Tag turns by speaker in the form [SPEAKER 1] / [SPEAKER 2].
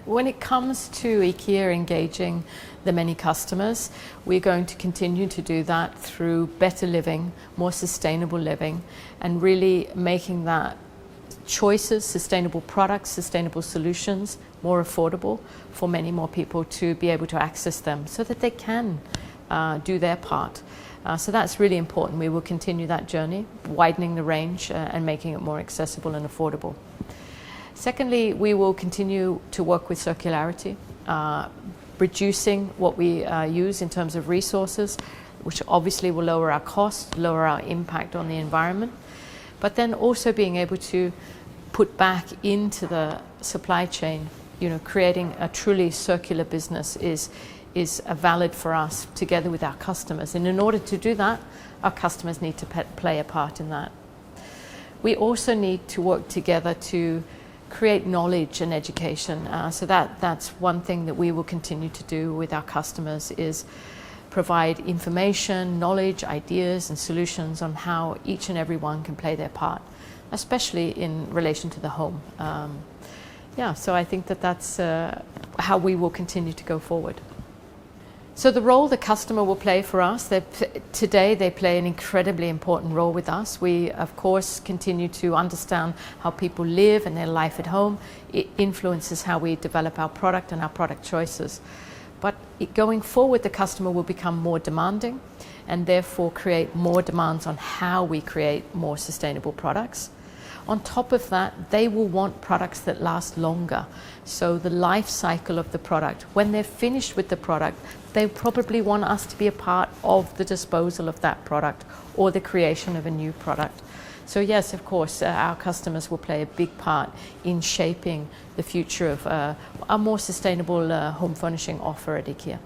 [SPEAKER 1] When it comes to IKEA engaging the many customers, we're going to continue to do that through better living, more sustainable living, and really making that choices, sustainable products, sustainable solutions, more affordable for many more people to be able to access them so that they can do their part. So that's really important. We will continue that journey, widening the range and making it more accessible and affordable. Secondly, we will continue to work with circularity, reducing what we use in terms of resources, which obviously will lower our costs, lower our impact on the environment, but then also being able to put back into the supply chain, creating a truly circular business is valid for us together with our customers. And in order to do that, our customers need to play a part in that. We also need to work together to create knowledge and education. So that's one thing that we will continue to do with our customers, is provide information, knowledge, ideas and solutions on how each and every one can play their part, especially in relation to the home. So I think that's how we will continue to go forward. So the role the customer will play for us, today they play an incredibly important role with us. We, of course, continue to understand how people live and their life at home. It influences how we develop our product and our product choices. But going forward, the customer will become more demanding and therefore create more demands on how we create more sustainable products. On top of that, they will want products that last longer. So the life cycle of the product, when they're finished with the product, they probably want us to be a part of the disposal of that product or the creation of a new product. So yes, of course, our customers will play a big part in shaping the future of a more sustainable home furnishing offer at IKEA.